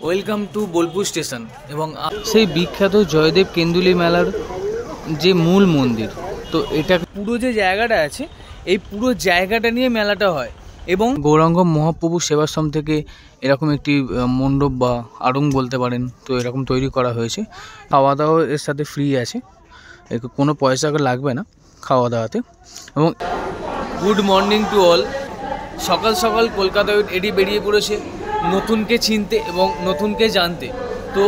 Welcome to Bolpur station এবং সেই বিখ্যাত জয়দেব কেন্দুলি মেলার যে মূল মন্দির। তো এটা পুরো যে জায়গাটা আছে এই পুরো জায়গাটা নিয়ে মেলাটা হয় এবং গৌরাঙ্গ মহাপ্রভু সেবাশ্রম থেকে এরকম একটি মণ্ডপ বা আড়ং বলতে পারেন, তো এরকম তৈরি করা হয়েছে। খাওয়া দাওয়া এর সাথে ফ্রি আছে, কোনো পয়সা লাগবে না খাওয়া দাওয়াতে। এবং গুড মর্নিং টু অল। সকাল সকাল কলকাতা এডি বেরিয়ে পড়েছে নতুনকে চিনতে এবং নতুনকে জানতে। তো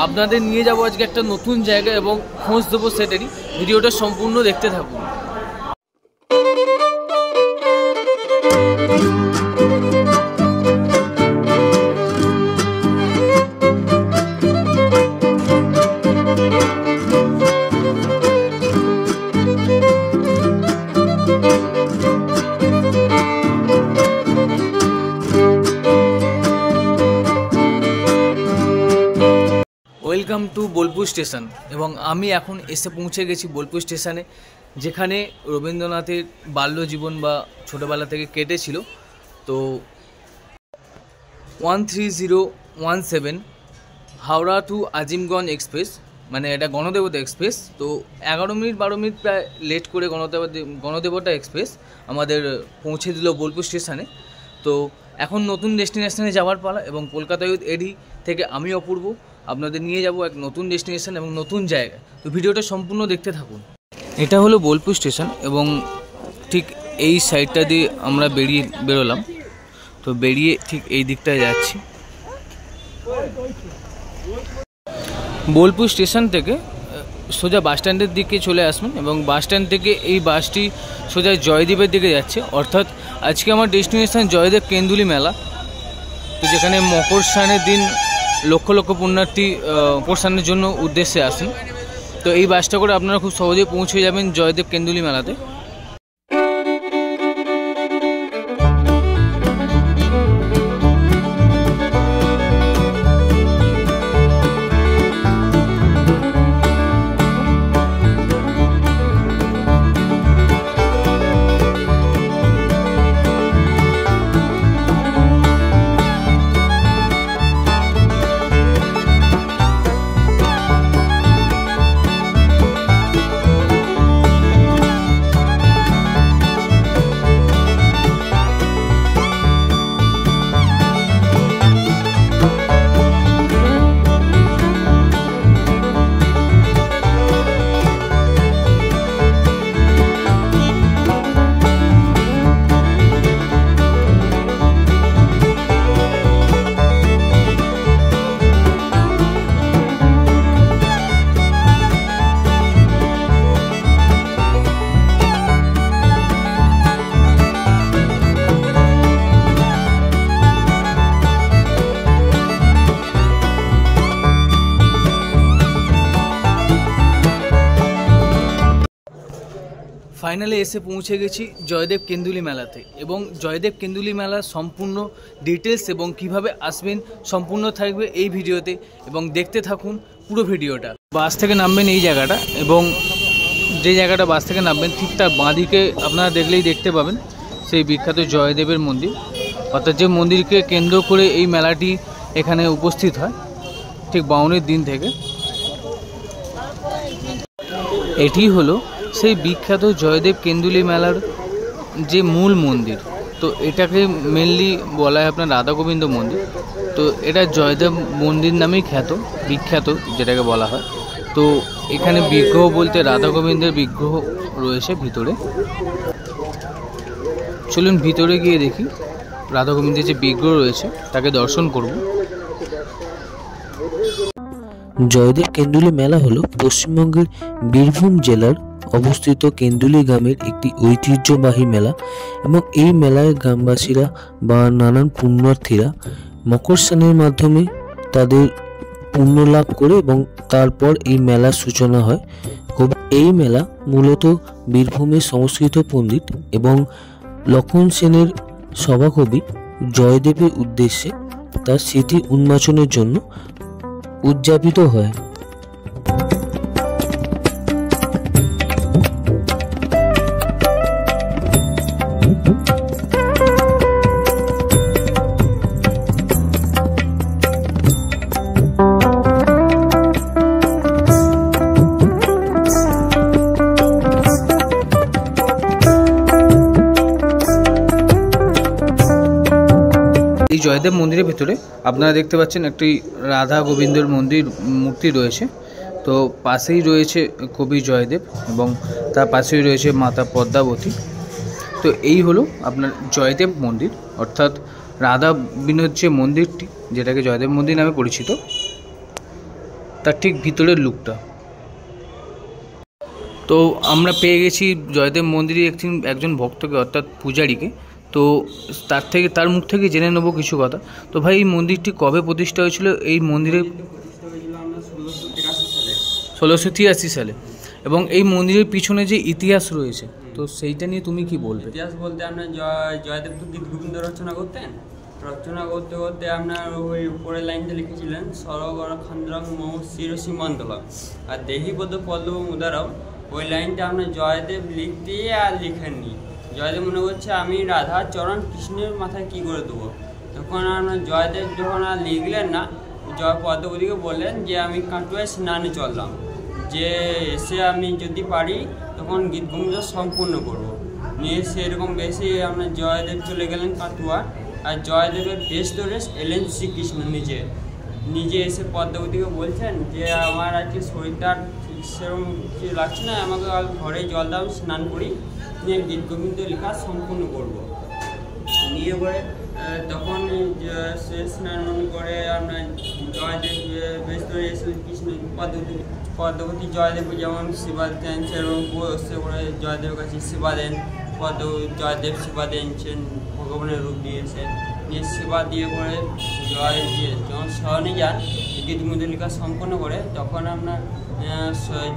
আপনাদের নিয়ে যাবো আজকে একটা নতুন জায়গা এবং খোঁজ দেবো সেটারই। ভিডিওটা সম্পূর্ণ দেখতে থাকুন। ওয়েলকাম টু বোলপুর স্টেশন এবং আমি এখন এসে পৌঁছে গেছি বোলপুর স্টেশনে, যেখানে রবীন্দ্রনাথের বাল্যজীবন বা ছোটোবেলা থেকে কেটেছিল। তো 13017 হাওড়া টু আজিমগঞ্জ এক্সপ্রেস, মানে এটা গণদেবতা এক্সপ্রেস। তো 11-12 মিনিট প্রায় লেট করে গণদেবতা এক্সপ্রেস আমাদের পৌঁছে দিল বোলপুর স্টেশনে। তো এখন নতুন ডেস্টিনেশনে যাওয়ার পালা এবং কলকাতা ইউথ এডি থেকে আমি অপূর্ব আপনাদের নিয়ে যাব এক নতুন ডেস্টিনেশন এবং নতুন জায়গা। তো ভিডিওটা সম্পূর্ণ দেখতে থাকুন। এটা হলো বোলপুর স্টেশন এবং ঠিক এই সাইডটা দিয়ে আমরা বেরোলাম। তো বেরিয়ে ঠিক এই দিকটায় যাচ্ছি। বোলপুর স্টেশন থেকে সোজা বাস স্ট্যান্ডের দিকে চলে আসবেন এবং বাস স্ট্যান্ড থেকে এই বাসটি সোজা জয়দেবের দিকে যাচ্ছে। অর্থাৎ আজকে আমার ডেস্টিনেশন জয়দেব কেন্দুলি মেলা। তো যেখানে মকর স্নানের দিন লক্ষ লক্ষ পুণ্যার্থী প্রস্থানের জন্য উদ্দেশ্যে আসেন। তো এই বাসটা করে আপনারা খুব সহজেই পৌঁছে যাবেন জয়দেব কেন্দুলি মেলাতে। ফাইনালি এসে পৌঁছে গেছি জয়দেব কেন্দুলি মেলাতে এবং জয়দেব কেন্দুলি মেলার সম্পূর্ণ ডিটেলস এবং কিভাবে আসবেন সম্পূর্ণ থাকবে এই ভিডিওতে এবং দেখতে থাকুন পুরো ভিডিওটা। বাস থেকে নামবেন এই জায়গাটা এবং যে জায়গাটা বাস থেকে নামবেন ঠিক তার বাঁদিকে আপনারা দেখলেই দেখতে পাবেন সেই বিখ্যাত জয়দেবের মন্দির। অর্থাৎ যে মন্দিরকে কেন্দ্র করে এই মেলাটি এখানে উপস্থিত হয় ঠিক বাউনের দিন থেকে। এটি হলো সেই বিখ্যাত জয়দেব কেন্দুলি মেলার যে মূল মন্দির। তো এটাকে মেনলি বলা হয় আপনার রাধা গোবিন্দ মন্দির। তো এটা জয়দেব মন্দির নামেই বিখ্যাত যেটাকে বলা হয়। তো এখানে বিগ্রহ বলতে রাধা গোবিন্দের বিগ্রহ রয়েছে ভিতরে। চলুন ভিতরে গিয়ে দেখি রাধা গোবিন্দের যে বিগ্রহ রয়েছে তাকে দর্শন করব। জয়দেব কেন্দুলি মেলা হলো পশ্চিমবঙ্গের বীরভূম জেলার অবস্থিত কেন্দুলি গ্রামের একটি ঐতিহ্যবাহী মেলা এবং এই মেলায় গ্রামবাসীরা বা নানান পুণ্যার্থীরা মকর স্নানের মাধ্যমে তাদের পুণ্য লাভ করে এবং তারপর এই মেলার সূচনা হয়। এই মেলা মূলত বীরভূমের সংস্কৃত পণ্ডিত এবং লক্ষণ সেনের সভাকবি জয়দেবের উদ্দেশ্যে তার স্মৃতি উন্মোচনের জন্য উদযাপিত হয়। জয়দেব মন্দিরের ভেতরে আপনারা দেখতে পাচ্ছেন একটি রাধা গোবিন্দর মন্দির মূর্তি রয়েছে। তো পাশেই রয়েছে কবি জয়দেব এবং তার পাশেই রয়েছে মাতা পদ্মাবতী। তো এই হলো আপনার জয়দেব মন্দির, অর্থাৎ রাধা বিনোদ যে মন্দিরটি, যেটাকে জয়দেব মন্দির নামে পরিচিত, তার ঠিক ভিতরের লুকটা। তো আমরা পেয়ে গেছি জয়দেব মন্দিরে একজন ভক্তকে, অর্থাৎ পূজারীকে। তো তার মুখ থেকে জেনে নেবো কিছু কথা। তো ভাই, এই মন্দিরটি কবে প্রতিষ্ঠা হয়েছিল? এই মন্দিরের 1683 সালে। এবং এই মন্দিরের পিছনে যে ইতিহাস রয়েছে, তো সেইটা নিয়ে তুমি কি বলবে? ইতিহাস বলতে আপনার জয়দেব তো গীত গোবিন্দ রচনা করতে করতে আপনার ওই উপরের লাইনটা লিখেছিলেন, সরগর খন্দ্রং মৌ শিরসীমান্তলা আর দেহিপদ পল্লব মুদারাও। ওই লাইনটা আপনার জয়দেব লিখতে আর লিখেননি। জয়দেব মনে করছে আমি রাধার চরণ কৃষ্ণের মাথায় কি করে দেবো। তখন আপনার জয়দেব যখন আর লিখলেন না, পদ্মাবতীকে বললেন যে আমি কাটোয়ায় স্নানে চললাম, যে এসে আমি যদি পারি তখন গীত গোবিন্দ সম্পূর্ণ করব। নিয়ে সেরকম বেশি আপনার জয়দেব চলে গেলেন কাটোয়া। আর জয়দেবের বেশ ধরে এলেন শ্রীকৃষ্ণ নিজে এসে পদ্মাবতীকে বলছেন যে আমার আজকে শরীরটা সেরকম কিছু লাগছে না, আমাকে ঘরে জল দাও, স্নান করি, নিয়ে গীত গোবিন্দ লেখা সম্পূর্ণ করব। নিয়ে পরে তখন সে স্নান করে আপনার জয়দেব বেশ ধরে এসে কৃষ্ণ পদ্মাবতী জয়দেব যেমন সেবা দেন, সেরকম সে করে জয়দেবের কাছে সেবা দেন। জয়দেব সেবা দিয়েছেন, ভগবানের রূপ দিয়েছেন। নিয়ে সেবা দিয়ে পরে যখন শয়নে যান, গীতগুলো লেখা সম্পন্ন করে, তখন আপনার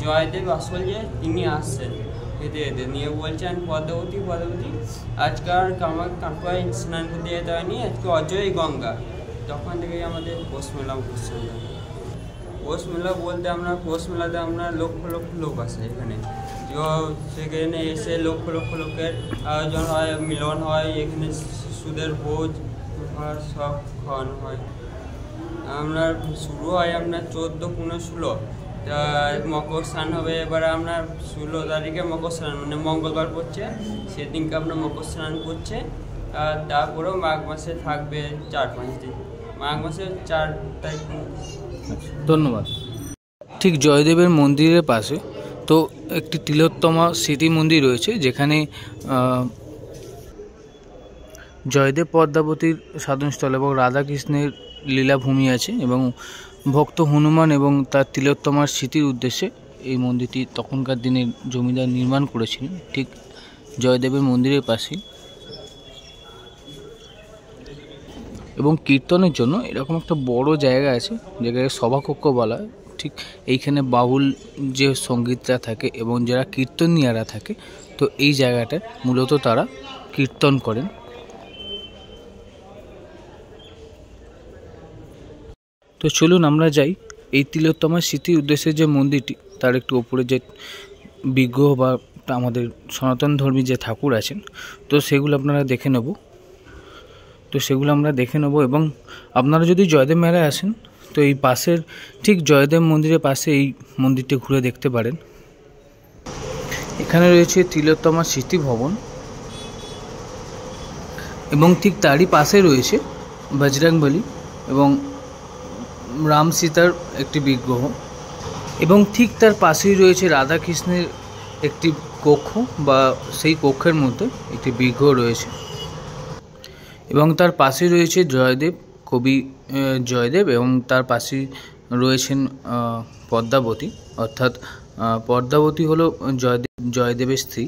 জয়দেব আসল যে তিনি আসছেন হেঁটে হেঁটে। নিয়ে বলছেন পদ্মাবতী আজকাল আমার কাটোয়ায় স্নান করতে যেতে হয়নি, আজকে অজয় গঙ্গা। তখন থেকেই আমাদের পৌষ মেলা পৌষ মেলা বলতে পৌষ মেলাতে আপনার লক্ষ লক্ষ লোক আসে এখানে। সেখানে এসে লক্ষ লক্ষ লোকের আয়োজন হয়, মিলন হয়, এখানে শিশুদের ভোজ সব খাওয়ানো হয়। আপনার শুরু হয় আপনার 14-15-16 মকর স্নান হবে। এবারে আপনার 16 তারিখে মকর স্নান, মানে মঙ্গলবার পড়ছে, সেদিনকে আপনার মকর স্নান করছে। আর তারপরেও মাঘ মাসে থাকবে 4-5 দিন, মাঘ মাসে 4 তারিখ। ধন্যবাদ। ঠিক জয়দেবের মন্দিরের পাশে তো একটি তিলোত্তমা স্মৃতি মন্দির রয়েছে, যেখানে জয়দেব পদ্মাবতীর সাধনস্থল এবং রাধাকৃষ্ণের লীলাভূমি আছে। এবং ভক্ত হনুমান এবং তার তিলোত্তমার স্মৃতির উদ্দেশ্যে এই মন্দিরটি তখনকার দিনের জমিদার নির্মাণ করেছিলেন, ঠিক জয়দেবের মন্দিরের পাশেই। এবং কীর্তনের জন্য এরকম একটা বড় জায়গা আছে, যেটাকে সভাকক্ষ বলা হয়। ঠিক এইখানে বাউল যে সঙ্গীতরা থাকে এবং যারা কীর্তনিয়ারা থাকে, তো এই জায়গাটায় মূলত তারা কীর্তন করেন। তো চলুন আমরা যাই এই তিলোত্তমার স্মৃতির উদ্দেশ্যে যে মন্দিরটি, তার একটু ওপরে যে বিগ্রহ বা আমাদের সনাতন ধর্মী যে ঠাকুর আছেন, তো সেগুলো আপনারা দেখে নেব। এবং আপনারা যদি জয়দেব মেলায় আসেন, তো এই পাশের ঠিক জয়দেব মন্দিরের পাশে এই মন্দিরটি ঘুরে দেখতে পারেন। এখানে রয়েছে তিলোত্তমা স্মৃতি ভবন এবং ঠিক তারই পাশে রয়েছে বজরংবলী এবং রাম সীতার একটি বিগ্রহ। এবং ঠিক তার পাশেই রয়েছে রাধাকৃষ্ণের একটি কক্ষ, বা সেই কক্ষের মধ্যে একটি বিগ্রহ রয়েছে। এবং তার পাশে রয়েছে কবি জয়দেব, এবং তার পাশেই রয়েছেন পদ্মাবতী, অর্থাৎ পদ্মাবতী হলো জয়দেবের স্ত্রী।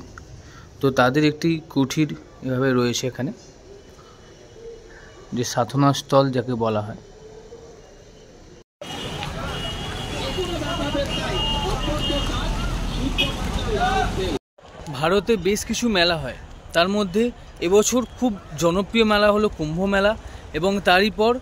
তো তাদের একটি কুঠির এভাবে রয়েছে এখানে, যে সাধনাস্থল যাকে বলা হয়। ভারতে বেশ কিছু মেলা হয়, তার মধ্যে এবছর খুব জনপ্রিয় মেলা হলো কুম্ভ মেলা, এবং তারই পর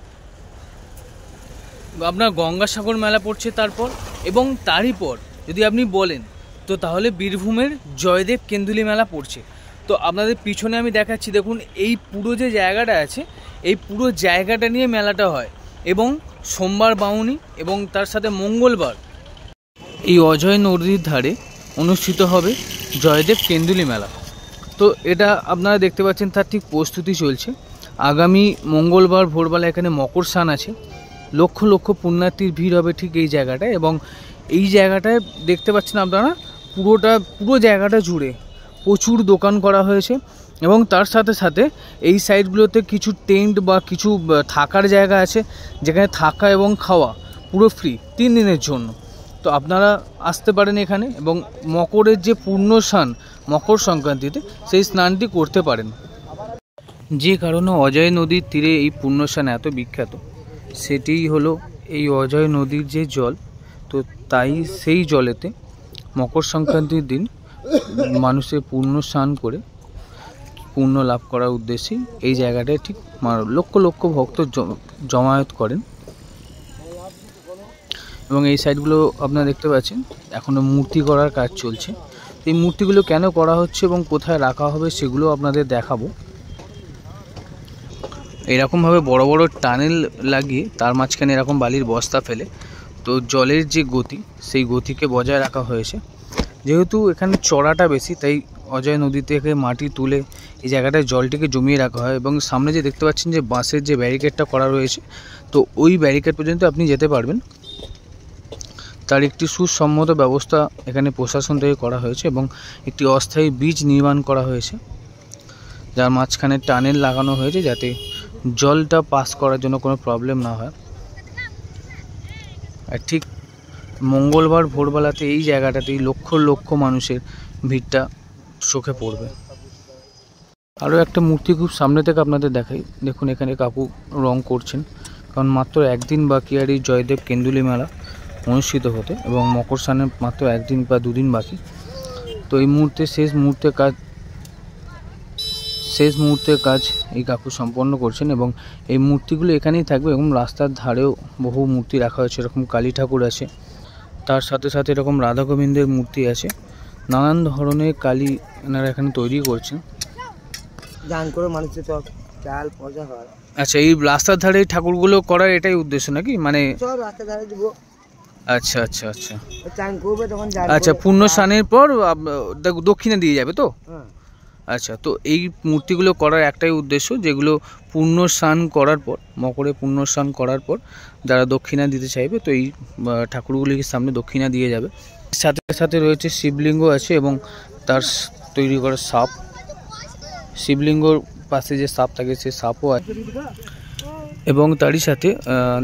আপনার গঙ্গাসাগর মেলা পড়ছে তারপর, এবং তারই পর যদি আপনি বলেন তো তাহলে বীরভূমের জয়দেব কেন্দুলি মেলা পড়ছে। তো আপনাদের পিছনে আমি দেখাচ্ছি, দেখুন এই পুরো যে জায়গাটা আছে, এই পুরো জায়গাটা নিয়ে মেলাটা হয়। এবং সোমবার বাউনি এবং তার সাথে মঙ্গলবার এই অজয় নদীর ধারে অনুষ্ঠিত হবে জয়দেব কেন্দুলি মেলা। তো এটা আপনারা দেখতে পাচ্ছেন, তার ঠিক প্রস্তুতি চলছে। আগামী মঙ্গলবার ভোরবেলা এখানে মকর স্নান আছে। লক্ষ লক্ষ পুণ্যার্থীর ভিড় হবে ঠিক এই জায়গাটায়, এবং এই জায়গাটায় দেখতে পাচ্ছেন আপনারা পুরো জায়গাটা জুড়ে প্রচুর দোকান করা হয়েছে, এবং তার সাথে সাথে এই সাইডগুলোতে কিছু টেন্ট বা কিছু থাকার জায়গা আছে, যেখানে থাকা এবং খাওয়া পুরো ফ্রি 3 দিনের জন্য। তো আপনারা আসতে পারেন এখানে, এবং মকরের যে পূর্ণ স্নান মকর সংক্রান্তিতে সেই স্নানটি করতে পারেন। যে কারণে অজয় নদীর তীরে এই পূর্ণ স্নান এত বিখ্যাত, সেটিই হলো এই অজয় নদীর যে জল। তো তাই সেই জলেতে মকর সংক্রান্তির দিন মানুষের পূর্ণ স্নান করে পুণ্য লাভ করার উদ্দেশ্যেই এই জায়গাটায় ঠিক লক্ষ লক্ষ ভক্ত জমায়েত করেন। এবং এই সাইডগুলো আপনারা দেখতে পাচ্ছেন এখনও মূর্তি করার কাজ চলছে। এই মূর্তিগুলো কেন করা হচ্ছে এবং কোথায় রাখা হবে সেগুলো আপনাদের দেখাবো। এরকমভাবে বড় বড় টানেল লাগিয়ে তার মাঝখানে এরকম বালির বস্তা ফেলে, তো জলের যে গতি সেই গতিকে বজায় রাখা হয়েছে। যেহেতু এখানে চড়াটা বেশি, তাই অজয় নদী থেকে মাটি তুলে এই জায়গাটায় জলটিকে জমিয়ে রাখা হয়। এবং সামনে যে দেখতে পাচ্ছেন যে বাঁশের যে ব্যারিকেডটা করা রয়েছে, তো ওই ব্যারিকেড পর্যন্ত আপনি যেতে পারবেন। তার একটি সুসম্মত ব্যবস্থা এখানে প্রশাসন থেকে করা হয়েছে, এবং একটি অস্থায়ী ব্রিজ নির্মাণ করা হয়েছে, যার মাঝখানে টানেল লাগানো হয়েছে যাতে জলটা পাস করার জন্য কোনো প্রবলেম না হয়। আর ঠিক মঙ্গলবার ভোরবেলাতে এই জায়গাটাতেই লক্ষ লক্ষ মানুষের ভিড়টা চোখে পড়বে। আরও একটা মূর্তি খুব সামনে থেকে আপনাদের দেখাই। দেখুন এখানে কাকু রং করছেন, কারণ মাত্র একদিন বাকি আর এই জয়দেব কেন্দুলি মেলা অনুষ্ঠিত হতে, এবং মকর স্নানের মাত্র 1 দিন বা 2 দিন বাকি। তো এই মুহূর্তে শেষ মুহূর্তের কাজ এই কাকু সম্পন্ন করছেন, এবং এই মূর্তিগুলো এখানেই থাকবে। এবং রাস্তার ধারেও বহু মূর্তি রাখা হয়েছে, এরকম কালী ঠাকুর আছে, তার সাথে সাথে এরকম রাধা গোবিন্দের মূর্তি আছে, নানান ধরনের কালী এনারা এখানে তৈরি করছেন। দান করে মানুষের তো চাল পয়সা হয়। আচ্ছা, এই রাস্তার ধারে ঠাকুরগুলো করার এটাই উদ্দেশ্য নাকি? মানে সব রাস্তার ধারে দিব। আচ্ছা আচ্ছা আচ্ছা চান করবে তখন আচ্ছা, পূর্ণ স্নানের পর দক্ষিণা দিয়ে যাবে তো? হ্যাঁ। আচ্ছা, তো এই মূর্তিগুলো করার একটাই উদ্দেশ্য, যেগুলো পূর্ণ স্নান করার পর, মকরে পূর্ণ স্নান করার পর যারা দক্ষিণা দিতে চাইবে, তো এই ঠাকুরগুলির সামনে দক্ষিণা দিয়ে যাবে। সাথে সাথে রয়েছে শিবলিঙ্গ আছে, এবং তার তৈরি করা সাপ, শিবলিঙ্গর পাশে যে সাপ থাকে সেই সাপও আছে। এবং তারই সাথে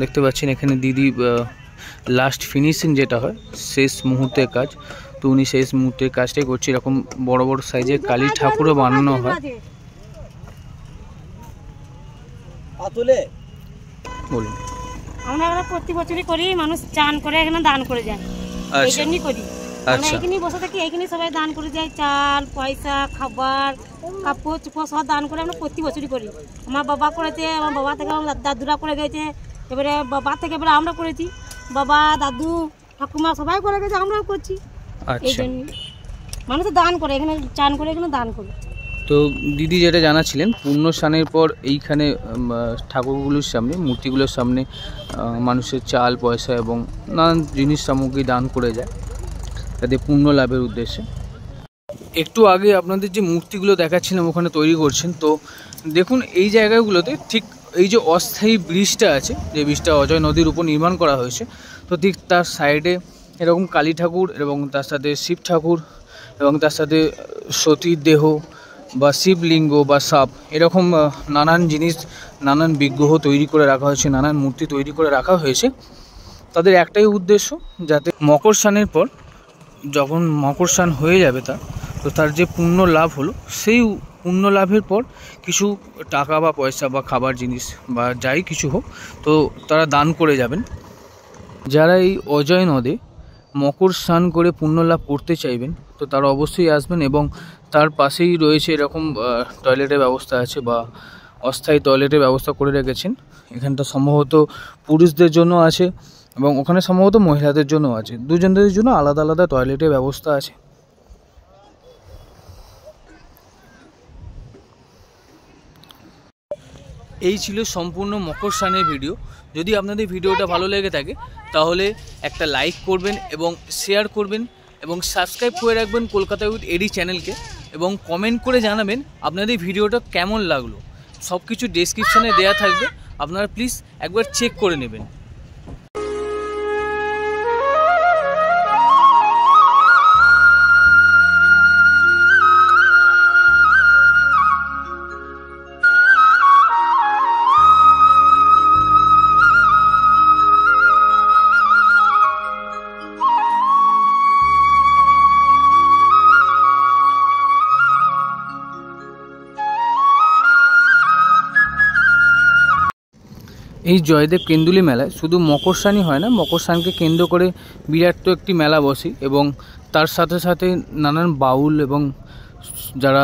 দেখতে পাচ্ছেন এখানে দিদি লাস্ট ফিনিশিং যেটা হয় শেষ মুহূর্তের কাজ, তো উনি শেষ মুহূর্তের কাজটাই করছে। এরকম বড় বড় সাইজের কালী ঠাকুরও বানানো হয়। বলুন। আমরা প্রতি বছরই করি, মানুষ চান করে এখানে দান করে যায়, এই জন্যই করি। আমরা এখানে বসে থাকি, এখানে সবাই দান করে যায়, চাল পয়সা খাবার কাপড় চোপড় সব দান করে আমরা প্রতি বছরই করি। আমার বাবা করেছে, আমার বাবা থেকে আমার দাদুরা করে গেছে, এবারে বাবা থেকে এবারে আমরা করেছি, বাবা দাদু ঠাকুমা সবাই করে গেছে, আমরাও করছি। এই জন্য মানুষ দান করে, এখানে চান করে এখানে দান করে। তো দিদি যেটা জানাছিলেন, পূর্ণ স্নানের পর এইখানে ঠাকুরগুলোর সামনে, মূর্তিগুলোর সামনে মানুষের চাল পয়সা এবং নানান জিনিস সামগ্রী দান করে যায় তাদের পুণ্য লাভের উদ্দেশ্যে। একটু আগে আপনাদের যে মূর্তিগুলো দেখাচ্ছিলাম ওখানে তৈরি করছেন, তো দেখুন এই জায়গাগুলোতে ঠিক এই যে অস্থায়ী ব্রিজটা আছে, যে ব্রিজটা অজয় নদীর উপর নির্মাণ করা হয়েছে, তো ঠিক তার সাইডে এরকম কালী ঠাকুর এবং তার সাথে শিব ঠাকুর এবং তার সাথে সতীর দেহ বা শিবলিঙ্গ বা সাপ, এরকম নানান জিনিস, নানান বিগ্রহ তৈরি করে রাখা হয়েছে, নানান মূর্তি তৈরি করে রাখা হয়েছে। তাদের একটাই উদ্দেশ্য, যাতে মকর স্নানের পর যখন মকর স্নান হয়ে যাবে তার যে পুণ্য লাভ হলো, সেই পুণ্য লাভের পর কিছু টাকা বা পয়সা বা খাবার জিনিস বা যাই কিছু হোক, তো তারা দান করে যাবেন। যারা এই অজয় নদে মকর স্নান করে পুণ্য লাভ করতে চাইবেন, তো তারা অবশ্যই আসবেন। এবং তার পাশেই রয়েছে এরকম টয়লেটের ব্যবস্থা আছে, বা অস্থায়ী টয়লেটের ব্যবস্থা করে রেখেছেন। এখানটা সম্ভবত পুরুষদের জন্য আছে এবং ওখানে সম্ভবত মহিলাদের জন্য আছে, দুজনদের জন্য আলাদা আলাদা টয়লেটের ব্যবস্থা আছে। এই ছিল সম্পূর্ণ মকর স্নানের ভিডিও। যদি আপনাদের ভিডিওটা ভালো লেগে থাকে তাহলে একটা লাইক করবেন এবং শেয়ার করবেন এবং সাবস্ক্রাইব করে রাখবেন কলকাতা উইথ এডি চ্যানেলকে, এবং কমেন্ট করে জানাবেন আপনাদের ভিডিওটা কেমন লাগলো। সব কিছু ডেসক্রিপশানে দেওয়া থাকবে, আপনারা প্লিজ একবার চেক করে নেবেন। এই জয়দেব কেন্দুলি মেলায় শুধু মকর স্নানই হয় না, মকর স্নানকে কেন্দ্র করে বিরাট তো একটি মেলা বসে এবং তার সাথে সাথে নানান বাউল এবং যারা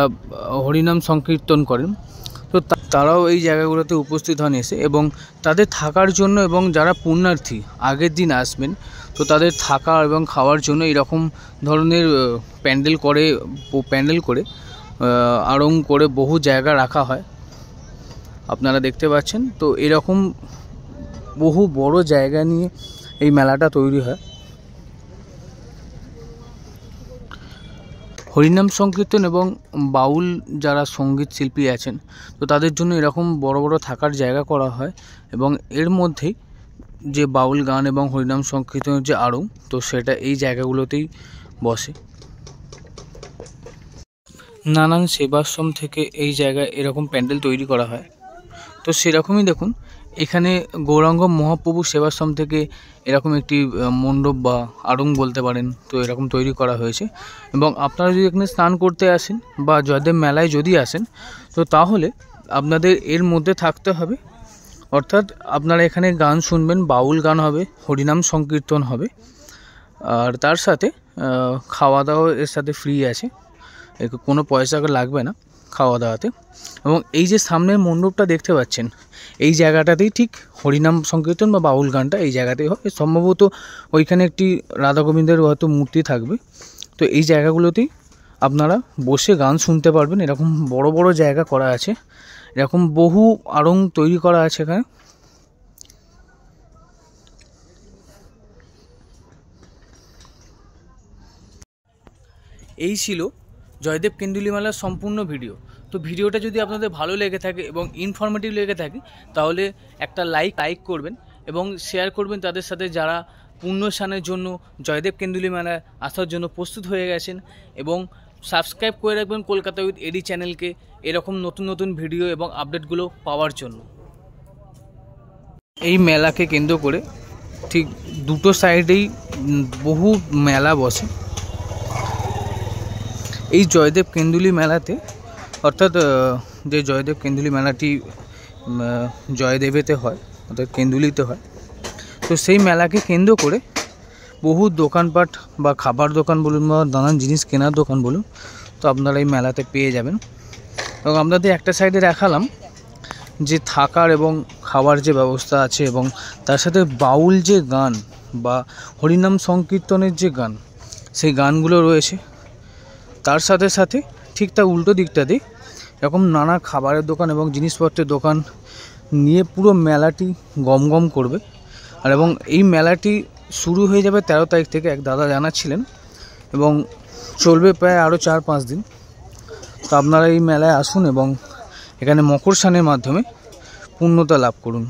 হরিনাম সংকীর্তন করেন তো তারাও এই জায়গাগুলোতে উপস্থিত হন এসে, এবং তাদের থাকার জন্য এবং যারা পুণ্যার্থী আগের দিন আসবেন তো তাদের থাকা এবং খাওয়ার জন্য এরকম ধরনের প্যান্ডেল করে আড়ং করে বহু জায়গা রাখা হয়, আপনারা দেখতে পাচ্ছেন। তো এরকম বহু বড় জায়গা নিয়ে এই মেলাটা তৈরি হয়। হরিনাম সংকীর্তন এবং বাউল যারা সঙ্গীত শিল্পী আছেন তো তাদের জন্য এরকম বড় বড় থাকার জায়গা করা হয়, এবং এর মধ্যেই যে বাউল গান এবং হরিনাম সংকীর্তনের যে আড়ং তো সেটা এই জায়গাগুলোতেই বসে। নানান সেবাশ্রম থেকে এই জায়গায় এরকম প্যান্ডেল তৈরি করা হয়। তো সেরকমই দেখুন এখানে গৌরাঙ্গ মহাপ্রভু সেবাশ্রম থেকে এরকম একটি মণ্ডপ বা আড়ং বলতে পারেন তো এরকম তৈরি করা হয়েছে, এবং আপনারা যদি এখানে স্নান করতে আসেন বা জয়দেব মেলায় যদি আসেন তো তাহলে আপনাদের এর মধ্যে থাকতে হবে, অর্থাৎ আপনারা এখানে গান শুনবেন, বাউল গান হবে, হরিনাম সংকীর্তন হবে, আর তার সাথে খাওয়া দাওয়া এর সাথে ফ্রি আছে, কোনো পয়সা লাগবে না খাওয়া দাওয়াতে। এবং এই যে সামনের মণ্ডপটা দেখতে পাচ্ছেন এই জায়গাটাতেই ঠিক হরিনাম সংকীর্তন বা বাউল গানটা এই জায়গাতেই হবে, সম্ভবত ওইখানে একটি রাধা গোবিন্দের হয়তো মূর্তি থাকবে। তো এই জায়গাগুলোতেই আপনারা বসে গান শুনতে পারবেন, এরকম বড় বড় জায়গা করা আছে, এরকম বহু আড়ং তৈরি করা আছে এখানে। এই ছিল জয়দেব কেন্দুলি মেলার সম্পূর্ণ ভিডিও। তো ভিডিওটা যদি আপনাদের ভালো লেগে থাকে এবং ইনফরমেটিভ লেগে থাকে তাহলে একটা লাইক করবেন এবং শেয়ার করবেন তাদের সাথে যারা পুণ্যস্নানের জন্য জয়দেব কেন্দুলি মেলায় আসার জন্য প্রস্তুত হয়ে গেছেন, এবং সাবস্ক্রাইব করে রাখবেন কলকাতা উইথ এডি চ্যানেলকে এরকম নতুন নতুন ভিডিও এবং আপডেটগুলো পাওয়ার জন্য। এই মেলাকে কেন্দ্র করে ঠিক দুটো সাইডেই বহু মেলা বসে। এই জয়দেব কেন্দুলি মেলাতে, অর্থাৎ যে জয়দেব কেন্দুলি মেলাটি জয়দেবেতে হয় অর্থাৎ কেন্দুলিতে হয়, তো সেই মেলাকে কেন্দ্র করে বহু দোকানপাট বা খাবার দোকান বলুন বা নানান জিনিস কেনার দোকান বলুন তো আপনারা এই মেলাতে পেয়ে যাবেন। এবং আপনাদের একটা সাইডে দেখালাম যে থাকার এবং খাওয়ার যে ব্যবস্থা আছে, এবং তার সাথে বাউল যে গান বা হরিনাম সংকীর্তনের যে গান সেই গানগুলো রয়েছে, তার সাথে সাথে ঠিক তার উল্টো দিকটাতে এরকম নানা খাবারের দোকান এবং জিনিসপত্রের দোকান নিয়ে পুরো মেলাটি গমগম করবে। আর এবং এই মেলাটি শুরু হয়ে যাবে 13 তারিখ থেকে, এক দাদা জানাচ্ছিলেন, এবং চলবে প্রায় আরও 4-5 দিন। তো আপনারা এই মেলায় আসুন এবং এখানে মকর স্নানের মাধ্যমে পূর্ণতা লাভ করুন।